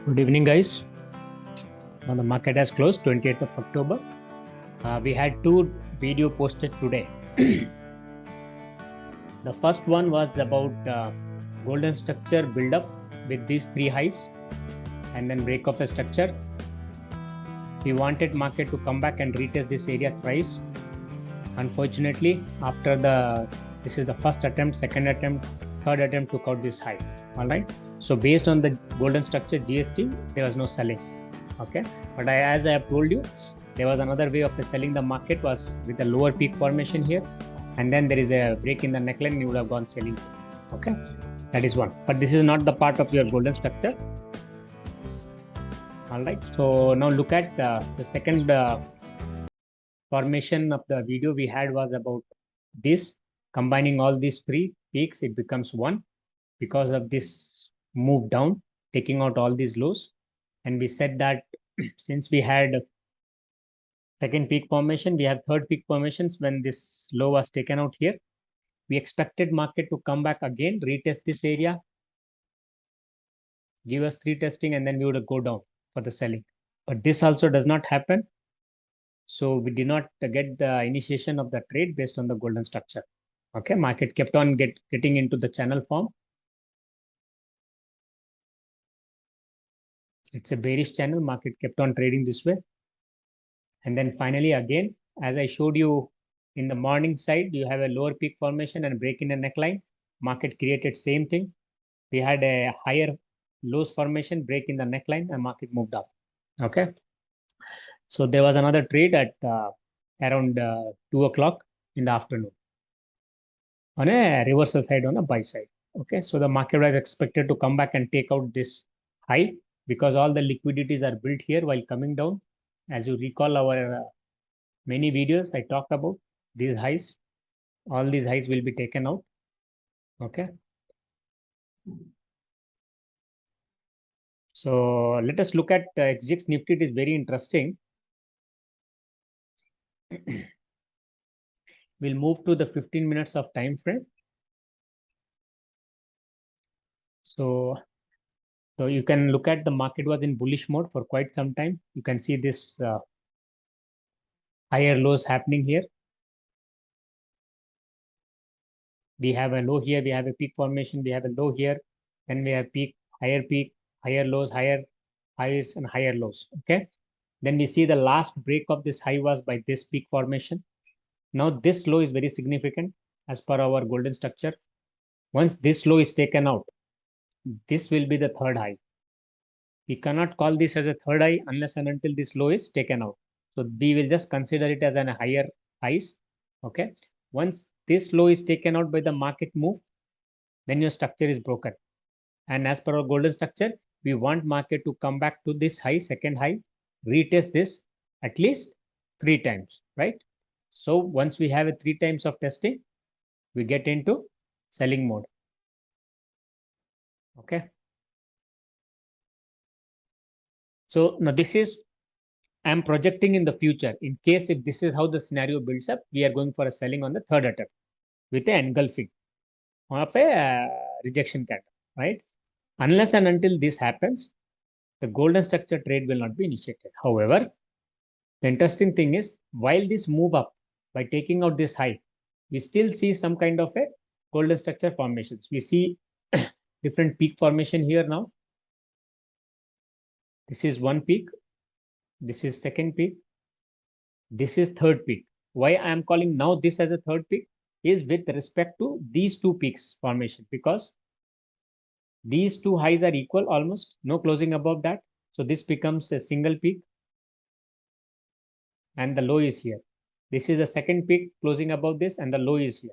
Good evening, guys. Now the market has closed 28th of October. We had two video posted today. The first one was about golden structure build up with these three highs and then break of a structure. We wanted market to come back and retest this area thrice. Unfortunately, after this is the first attempt, second attempt, third attempt took out this high. All right. So based on the golden structure GST, there was no selling. Okay, but as I have told you, there was another way of selling the market was with a lower peak formation here, and then there is a break in the neckline, you would have gone selling. Okay, that is one. But this is not the part of your golden structure. All right. So now look at the second formation of the video we had was about this. Combining all these three peaks, it becomes one because of this move down, taking out all these lows. And we said that since we had second peak formation, we have third peak formations when this low was taken out here. We expected market to come back again, retest this area, give us retesting, and then we would go down for the selling. But this also does not happen. So we did not get the initiation of the trade based on the golden structure. Okay, market kept on getting into the channel form. It's a bearish channel. Market kept on trading this way. And then finally, again, as I showed you in the morning side, you have a lower peak formation and break in a neckline. Market created same thing. We had a higher lows formation, break in the neckline, and market moved up. Okay. So there was another trade at around 2 o'clock in the afternoon on a reversal side, on a buy side. Okay. So the market was expected to come back and take out this high because all the liquidities are built here while coming down. As you recall, our many videos I talked about these highs. All these highs will be taken out. Okay. So let us look at SGX Nifty. It is very interesting. We'll move to the 15 minutes of time frame. So you can look at the market was in bullish mode for quite some time. You can see this higher lows happening here. We have a low here, we have a peak formation, we have a low here, then we have peak, higher lows, higher highs, and higher lows. Okay. Then we see the last break of this high was by this peak formation. Now this low is very significant as per our golden structure. Once this low is taken out, this will be the third high. We cannot call this as a third high unless and until this low is taken out. So we will just consider it as an higher highs. Okay. Once this low is taken out by the market move, then your structure is broken. And as per our golden structure, we want market to come back to this high, second high, retest this at least 3 times, right? So once we have a 3 times of testing, we get into selling mode. Okay. So now this is, I'm projecting in the future. In case if this is how the scenario builds up, we are going for a selling on the third attempt with an engulfing of a rejection candle, right? Unless and until this happens, the golden structure trade will not be initiated. However, the interesting thing is, while this move up by taking out this high, we still see some kind of a golden structure formations. We see different peak formation here now. This is one peak. This is second peak. This is third peak. Why I am calling now this as a third peak is with respect to these two peaks formation, because these two highs are equal almost, no closing above that. So this becomes a single peak and the low is here. This is the second peak closing above this and the low is here.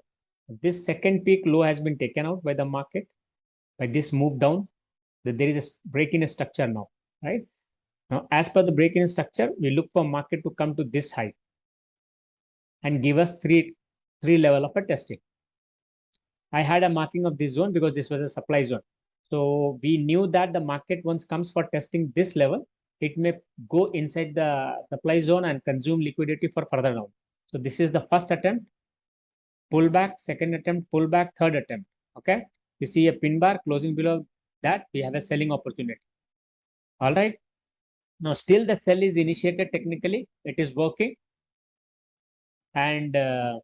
This second peak low has been taken out by the market by this move down. There is a break in a structure now, right? Now, as per the break in structure, we look for market to come to this high and give us three level of a testing. I had a marking of this zone because this was a supply zone. So we knew that the market once comes for testing this level, it may go inside the supply zone and consume liquidity for further down. So this is the first attempt, pullback, second attempt, pullback, third attempt. Okay. You see a pin bar closing below that, we have a selling opportunity. All right. Now, still the sell is initiated technically. It is working. And I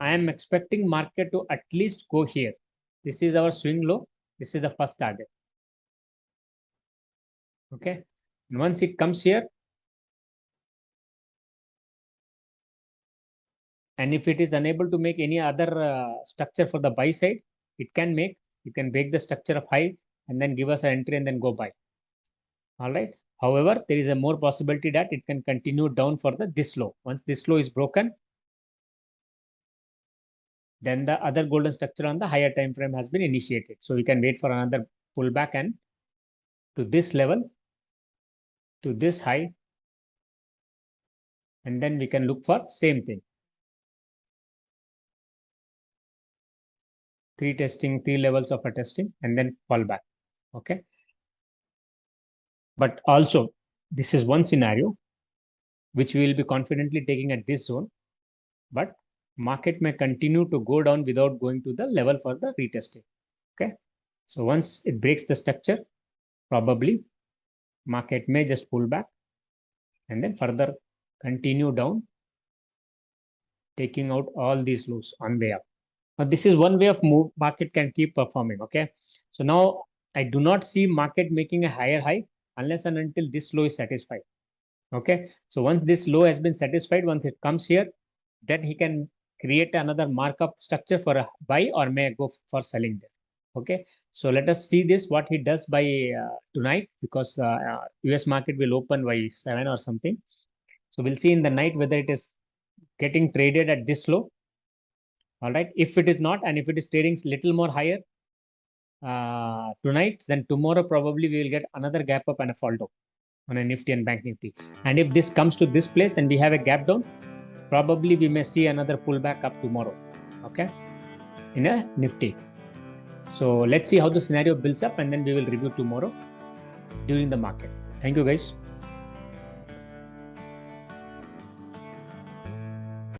am expecting market to at least go here. This is our swing low. This is the first target. Okay. And once it comes here, and if it is unable to make any other structure for the buy side, it can make, you can break the structure of high and then give us an entry and then go buy. All right. However, there is a more possibility that it can continue down for this low. Once this low is broken, then the other golden structure on the higher time frame has been initiated. So we can wait for another pullback and to this level, to this high, and then we can look for same thing. Three levels of a testing and then fall back. Okay. But also, this is one scenario which we will be confidently taking at this zone, but market may continue to go down without going to the level for the retesting. Okay. So once it breaks the structure, probably market may just pull back and then further continue down, taking out all these lows on way up. Now, this is one way of move market can keep performing. Okay. So now I do not see market making a higher high unless and until this low is satisfied. Okay. So once this low has been satisfied, once it comes here, then he can create another markup structure for a buy or may go for selling there. Okay. So let us see this, what he does by tonight, because US market will open by 7 or something. So we'll see in the night whether it is getting traded at this low. All right. If it is not, and if it is trading little more higher tonight, then tomorrow probably we will get another gap up and a fall down on a Nifty and Banknifty. And if this comes to this place and we have a gap down, probably we may see another pullback up tomorrow. Okay. In a Nifty. So let's see how the scenario builds up and then we will review tomorrow during the market. Thank you guys.